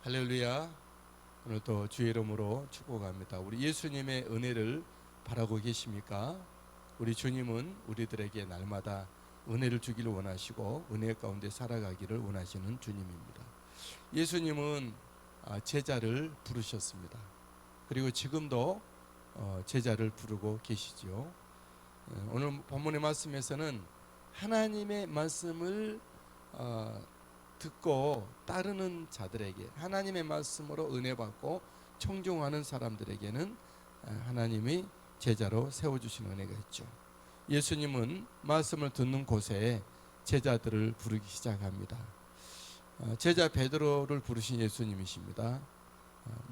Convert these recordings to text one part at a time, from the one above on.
할렐루야. 오늘도 주의 이름으로 축복합니다. 우리 예수님의 은혜를 바라고 계십니까? 우리 주님은 우리들에게 날마다 은혜를 주기를 원하시고 은혜 가운데 살아가기를 원하시는 주님입니다. 예수님은 제자를 부르셨습니다. 그리고 지금도 제자를 부르고 계시죠. 오늘 본문의 말씀에서는 하나님의 말씀을 듣고 따르는 자들에게, 하나님의 말씀으로 은혜 받고 청종하는 사람들에게는 하나님이 제자로 세워주신 은혜가 있죠. 예수님은 말씀을 듣는 곳에 제자들을 부르기 시작합니다. 제자 베드로를 부르신 예수님이십니다.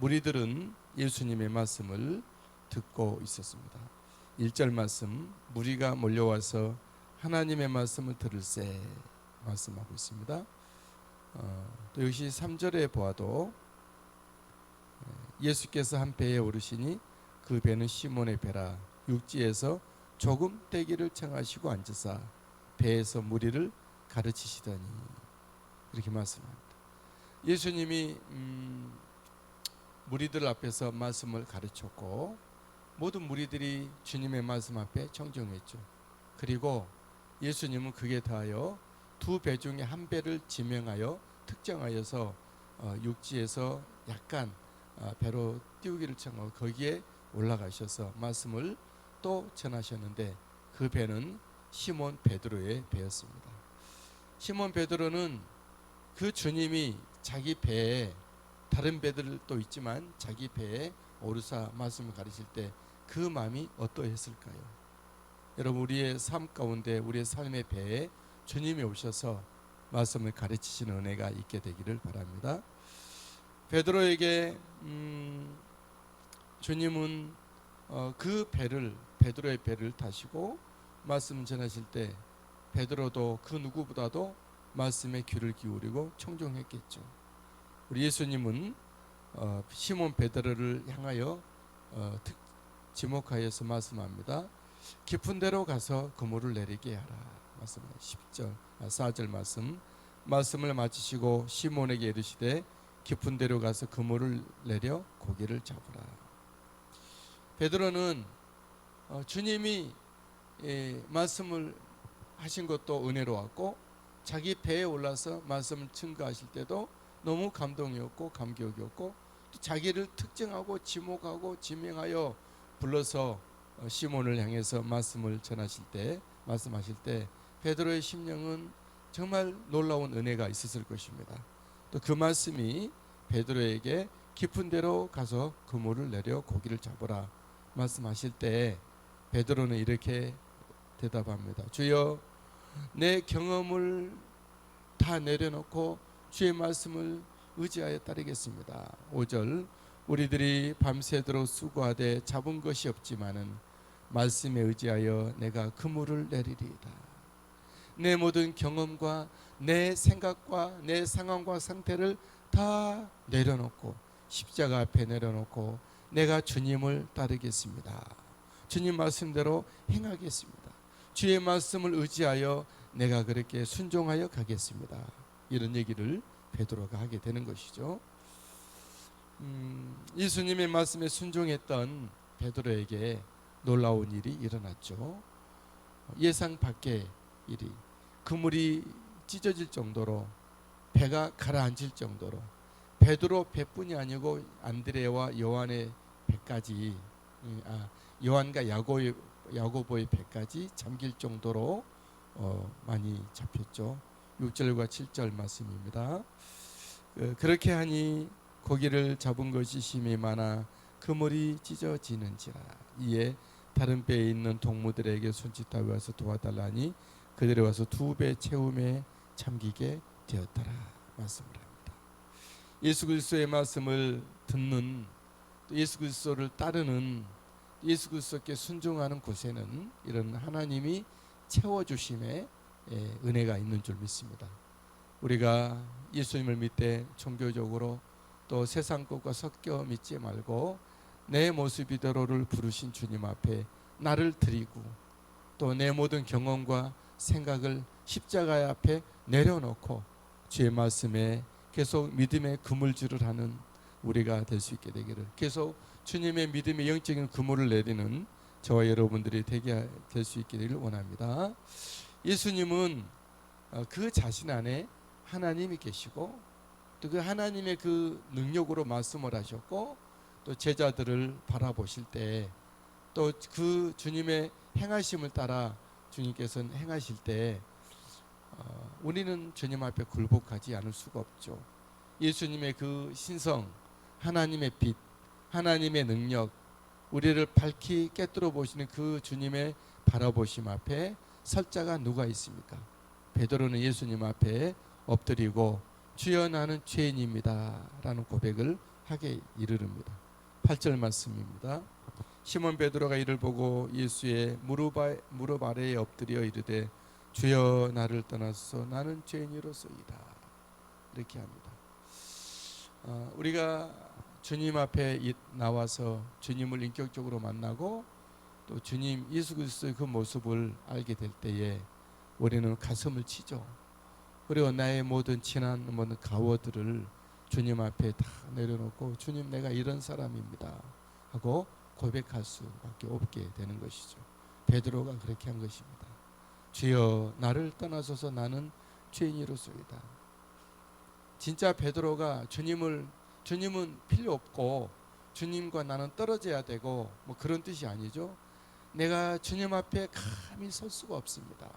무리들은 예수님의 말씀을 듣고 있었습니다. 1절 말씀, 무리가 몰려와서 하나님의 말씀을 들을세 말씀하고 있습니다. 또 역시 3절에 보아도 예수께서 한 배에 오르시니 그 배는 시몬의 배라. 육지에서 조금 떼기를 청하시고 앉으사 배에서 무리를 가르치시더니, 이렇게 말씀합니다. 예수님이 무리들 앞에서 말씀을 가르쳤고 모든 무리들이 주님의 말씀 앞에 청종했죠. 그리고 예수님은 그에 더하여 두 배 중에 한 배를 지명하여 특정하여서 육지에서 약간 배로 띄우기를 청하고 거기에 올라가셔서 말씀을 또 전하셨는데, 그 배는 시몬 베드로의 배였습니다. 시몬 베드로는 그 주님이 자기 배에, 다른 배들도 있지만 자기 배에 오르사 말씀을 가르칠 때 그 마음이 어떠했을까요? 여러분, 우리의 삶 가운데, 우리의 삶의 배에 주님이 오셔서 말씀을 가르치시는 은혜가 있게 되기를 바랍니다. 베드로에게 주님은 그 배를, 베드로의 배를 타시고 말씀 전하실 때 베드로도 그 누구보다도 말씀에 귀를 기울이고 청종했겠죠. 우리 예수님은 시몬 베드로를 향하여 지목하여서 말씀합니다. 깊은 데로 가서 그물을 내리게 하라. 말씀을 4절 말씀을 마치시고 시몬에게 이르시되 깊은 데로 가서 그물을 내려 고기를 잡으라. 베드로는 주님이 말씀을 하신 것도 은혜로웠고 자기 배에 올라서 말씀을 증거하실 때도 너무 감동이었고 감격이었고, 또 자기를 특정하고 지목하고 지명하여 불러서 시몬을 향해서 말씀을 전하실 때, 말씀하실 때 베드로의 심령은 정말 놀라운 은혜가 있었을 것입니다. 또 그 말씀이 베드로에게 깊은 데로 가서 그물을 내려 고기를 잡으라 말씀하실 때 베드로는 이렇게 대답합니다. 주여, 내 경험을 다 내려놓고 주의 말씀을 의지하여 따르겠습니다. 5절, 우리들이 밤새도록 수고하되 잡은 것이 없지만은 말씀에 의지하여 내가 그물을 내리리이다. 내 모든 경험과 내 생각과 내 상황과 상태를 다 내려놓고 십자가 앞에 내려놓고 내가 주님을 따르겠습니다. 주님 말씀대로 행하겠습니다. 주의 말씀을 의지하여 내가 그렇게 순종하여 가겠습니다. 이런 얘기를 베드로가 하게 되는 것이죠. 예수님의 말씀에 순종했던 베드로에게 놀라운 일이 일어났죠. 예상 밖의 일이, 그물이 찢어질 정도로, 배가 가라앉을 정도로, 베드로 배뿐이 아니고 안드레와 요한의 배까지, 요한과 야고보의 배까지 잠길 정도로 많이 잡혔죠. 6절과 7절 말씀입니다. 그렇게 하니 고기를 잡은 것이 심히 많아 그물이 찢어지는지라. 이에 다른 배에 있는 동무들에게 손짓하여 와서 도와달라니 그들이 와서 두 배 채움에 잠기게 되었더라 말씀을 합니다. 예수 그리스도의 말씀을 듣는, 예수 그리스도를 따르는, 예수 그리스도께 순종하는 곳에는 이런 하나님이 채워주심의 은혜가 있는 줄 믿습니다. 우리가 예수님을 믿되 종교적으로 또 세상 것과 섞여 믿지 말고 내 모습 이대로를 부르신 주님 앞에 나를 드리고 또 내 모든 경험과 생각을 십자가 앞에 내려놓고 주의 말씀에 계속 믿음의 그물질을 하는 우리가 될 수 있게 되기를, 계속 주님의 믿음의 영적인 그물을 내리는 저와 여러분들이 되게 될 수 있게 되기를 원합니다. 예수님은 그 자신 안에 하나님이 계시고 또 그 하나님의 그 능력으로 말씀을 하셨고 또 제자들을 바라보실 때 또 그 주님의 행하심을 따라 주님께서는 행하실 때 우리는 주님 앞에 굴복하지 않을 수가 없죠. 예수님의 그 신성, 하나님의 빛, 하나님의 능력, 우리를 밝히 꿰뚫어 보시는 그 주님의 바라보심 앞에 설 자가 누가 있습니까? 베드로는 예수님 앞에 엎드리고 주여 나는 죄인입니다 라는 고백을 하게 이르릅니다. 8절 말씀입니다. 시몬 베드로가 이를 보고 예수의 무릎 아래에 엎드려 이르되 주여 나를 떠나소서 나는 죄인이로소이다 이렇게 합니다. 우리가 주님 앞에 나와서 주님을 인격적으로 만나고 또 주님 예수 그리스도의 그 모습을 알게 될 때에 우리는 가슴을 치죠. 그리고 나의 모든 지난 모든 가워들을 주님 앞에 다 내려놓고 주님 내가 이런 사람입니다 하고 고백할 수밖에 없게 되는 것이죠. 베드로가 그렇게 한 것입니다. 주여 나를 떠나소서 나는 죄인이로소이다. 진짜 베드로가 주님은 필요 없고 주님과 나는 떨어져야 되고 뭐 그런 뜻이 아니죠. 내가 주님 앞에 감히 설 수가 없습니다.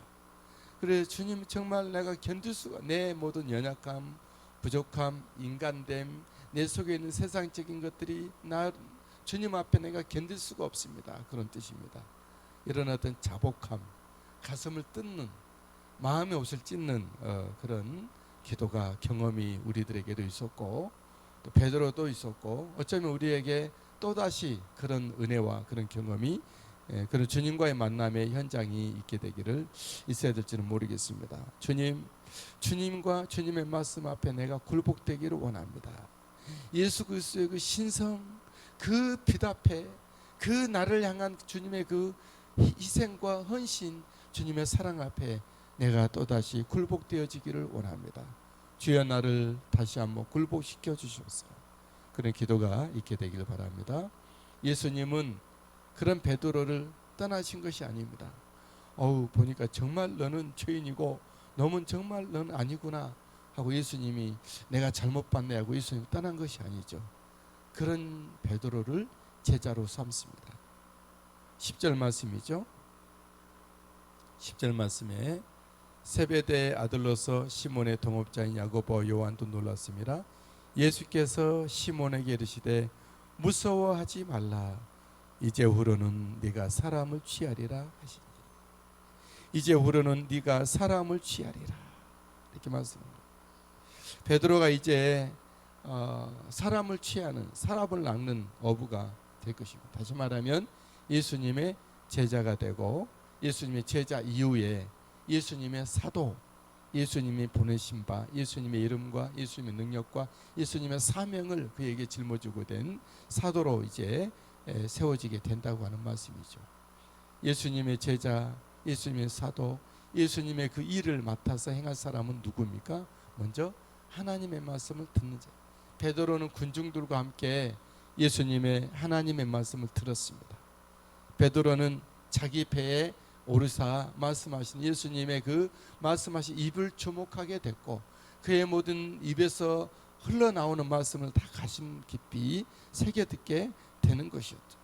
그래 주님 정말 내가 견딜 수가, 내 모든 연약함, 부족함, 인간됨, 내 속에 있는 세상적인 것들이 나 주님 앞에 내가 견딜 수가 없습니다. 그런 뜻입니다. 이런 어떤 자복함, 가슴을 뜯는, 마음의 옷을 찢는 그런 기도가 경험이 우리들에게도 있었고 또 베드로도 있었고 어쩌면 우리에게 또다시 그런 은혜와 그런 경험이 그런 주님과의 만남의 현장이 있게 되기를 있어야 될지는 모르겠습니다. 주님과 주님의 말씀 앞에 내가 굴복되기를 원합니다. 예수 그리스도의 그 신성, 그 빛 앞에 그 나를 향한 주님의 그 희생과 헌신, 주님의 사랑 앞에 내가 또다시 굴복되어지기를 원합니다. 주여 나를 다시 한번 굴복시켜 주시옵소서. 그런 기도가 있게 되기를 바랍니다. 예수님은 그런 베드로를 떠나신 것이 아닙니다. 보니까 정말 너는 죄인이고 너는 정말 너는 아니구나 하고 예수님이 내가 잘못 봤네 하고 예수님 떠난 것이 아니죠. 그런 베드로를 제자로 삼습니다. 10절 말씀이죠. 10절 말씀에 세베대의 아들로서 시몬의 동업자인 야고보 요한도 놀랐습니다. 예수께서 시몬에게 이르시되 무서워하지 말라. 이제후로는 네가 사람을 취하리라 하시니 이제후로는 네가 사람을 취하리라 이렇게 말씀합니다. 베드로가 이제 사람을 취하는, 사람을 낚는 어부가 될 것입니다. 다시 말하면 예수님의 제자가 되고 예수님의 제자 이후에 예수님의 사도, 예수님이 보내신 바, 예수님의 이름과 예수님의 능력과 예수님의 사명을 그에게 짊어지고 된 사도로 이제 세워지게 된다고 하는 말씀이죠. 예수님의 제자, 예수님의 사도, 예수님의 그 일을 맡아서 행할 사람은 누구입니까? 먼저 하나님의 말씀을 듣는 자. 베드로는 군중들과 함께 예수님의 하나님의 말씀을 들었습니다. 베드로는 자기 배에 오르사 말씀하신 예수님의 그 말씀하신 입을 주목하게 됐고 그의 모든 입에서 흘러나오는 말씀을 다 가심 깊이 새겨 듣게 되는 것이었죠.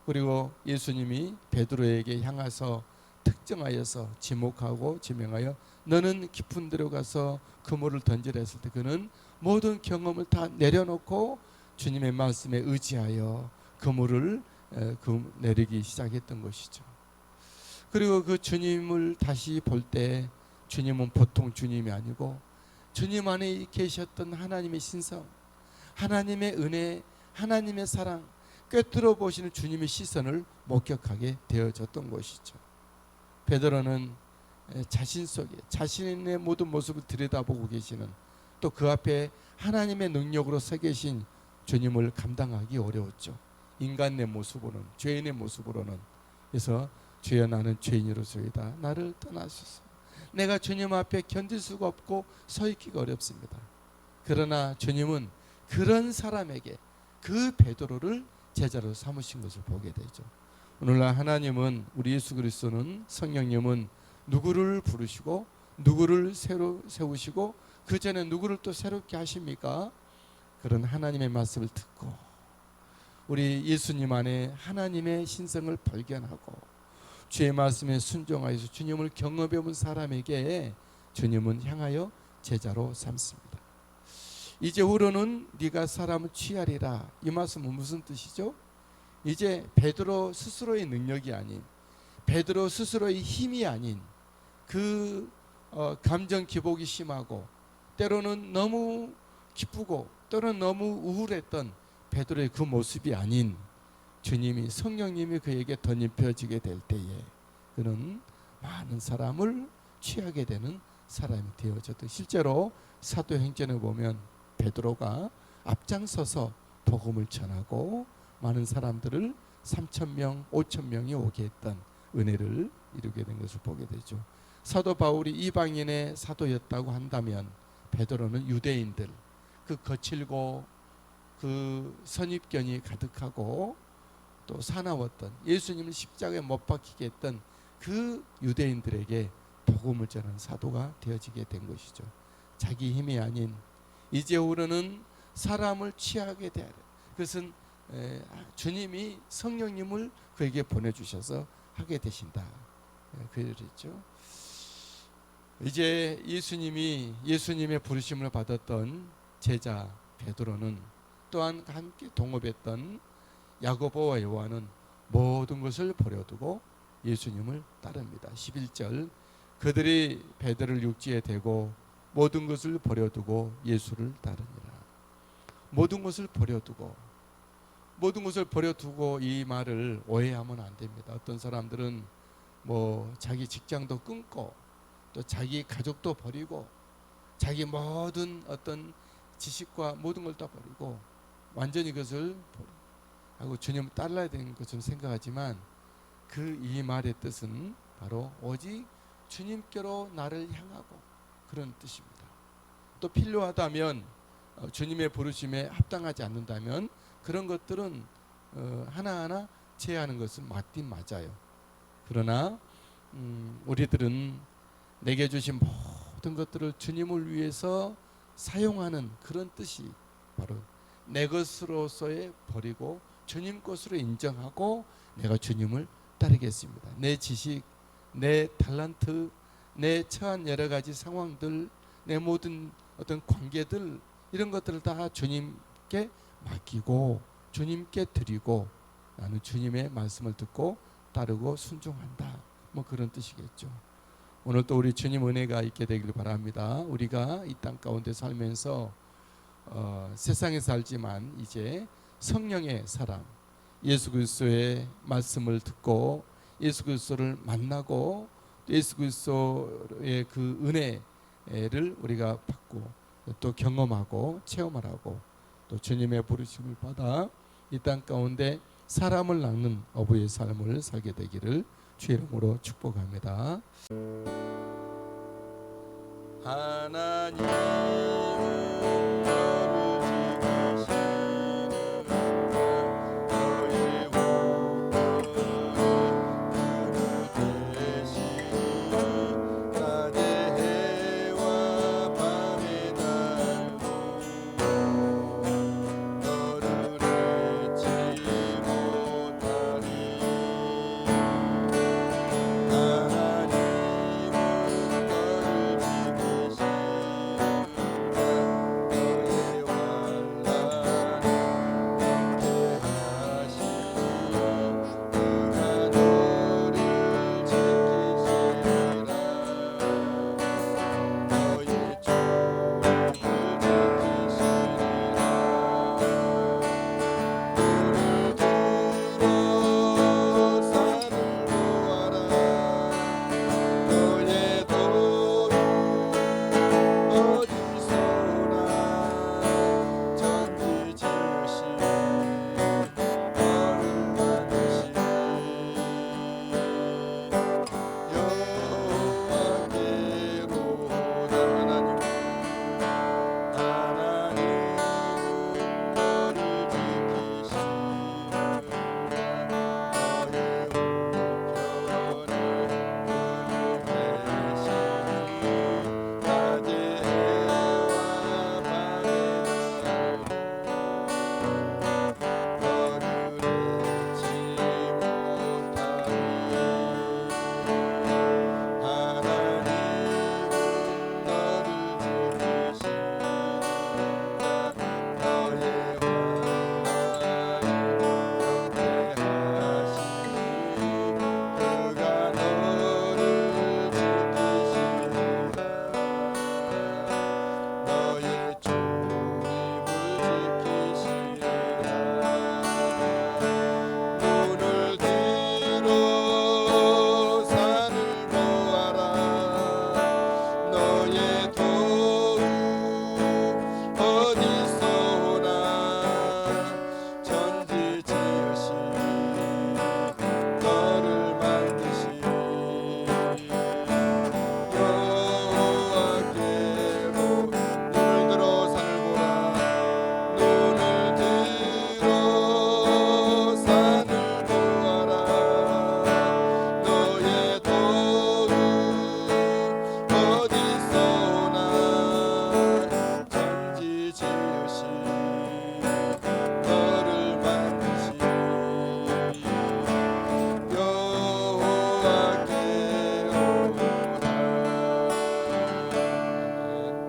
그리고 예수님이 베드로에게 향해서 특정하여서 지목하고 지명하여 너는 깊은 데로 가서 그물을 던지라 했을 때 그는 모든 경험을 다 내려놓고 주님의 말씀에 의지하여 그물을 내리기 시작했던 것이죠. 그리고 그 주님을 다시 볼 때 주님은 보통 주님이 아니고 주님 안에 계셨던 하나님의 신성, 하나님의 은혜, 하나님의 사랑 꿰뚫어 보시는 주님의 시선을 목격하게 되어졌던 것이죠. 베드로는 자신 속에 자신의 모든 모습을 들여다보고 계시는 또 그 앞에 하나님의 능력으로 서 계신 주님을 감당하기 어려웠죠. 인간의 모습으로는, 죄인의 모습으로는. 그래서 주여 나는 죄인으로소이다. 나를 떠나소서. 내가 주님 앞에 견딜 수가 없고 서 있기가 어렵습니다. 그러나 주님은 그런 사람에게 그 베드로를 제자로 삼으신 것을 보게 되죠. 오늘날 하나님은, 우리 예수 그리스도는, 성령님은 누구를 부르시고 누구를 새로 세우시고 그 전에 누구를 또 새롭게 하십니까? 그런 하나님의 말씀을 듣고 우리 예수님 안에 하나님의 신성을 발견하고 주의 말씀에 순종하여서 주님을 경험해 본 사람에게 주님은 향하여 제자로 삼습니다. 이제후로는 네가 사람을 취하리라. 이 말씀은 무슨 뜻이죠? 이제 베드로 스스로의 능력이 아닌, 베드로 스스로의 힘이 아닌 그 감정 기복이 심하고 때로는 너무 기쁘고 때로는 너무 우울했던 베드로의 그 모습이 아닌 주님이, 성령님이 그에게 덧입혀지게 될 때에 그는 많은 사람을 취하게 되는 사람이 되어졌다. 실제로 사도행전에 보면 베드로가 앞장서서 복음을 전하고 많은 사람들을 3,000명, 5,000명이 오게 했던 은혜를 이루게 된 것을 보게 되죠. 사도 바울이 이방인의 사도였다고 한다면 베드로는 유대인들, 그 거칠고 그 선입견이 가득하고 또 사나웠던, 예수님을 십자가에 못 박히게 했던 그 유대인들에게 복음을 전하는 사도가 되어지게 된 것이죠. 자기 힘이 아닌, 이제후로는 사람을 취하게 될, 그것은 주님이, 성령님을 그에게 보내주셔서 하게 되신다, 그랬죠. 이제 예수님의 부르심을 받았던 제자 베드로는, 또한 함께 동업했던 야고보와 요한은 모든 것을 버려두고 예수님을 따릅니다. 11절, 그들이 베드로를 육지에 대고 모든 것을 버려두고 예수를 따르니라. 모든 것을 버려두고, 모든 것을 버려두고, 이 말을 오해하면 안 됩니다. 어떤 사람들은 뭐 자기 직장도 끊고 또 자기 가족도 버리고 자기 모든 어떤 지식과 모든 걸 다 버리고 완전히 그것을 하고 주님을 따라야 되는 것처럼 생각하지만 그 이 말의 뜻은 바로 오직 주님께로 나를 향하고 그런 뜻입니다. 또 필요하다면 주님의 부르심에 합당하지 않는다면 그런 것들은 하나하나 제하는 것은 맞긴 맞아요. 그러나 우리들은 내게 주신 모든 것들을 주님을 위해서 사용하는 그런 뜻이 바로 내 것으로서의 버리고 주님 것으로 인정하고 내가 주님을 따르겠습니다. 내 지식, 내 탤런트, 내 처한 여러 가지 상황들, 내 모든 어떤 관계들, 이런 것들을 다 주님께 맡기고 주님께 드리고 나는 주님의 말씀을 듣고 따르고 순종한다, 뭐 그런 뜻이겠죠. 오늘 또 우리 주님 은혜가 있게 되길 바랍니다. 우리가 이 땅 가운데 살면서 세상에 살지만 이제 성령의 사람, 예수 그리스도의 말씀을 듣고 예수 그리스도를 만나고 예수 그리스도의 그 은혜를 우리가 받고 또 경험하고 체험을 하고 또 주님의 부르심을 받아 이 땅 가운데 사람을 낳는 어부의 삶을 살게 되기를 주의 이름으로 축복합니다. 하나님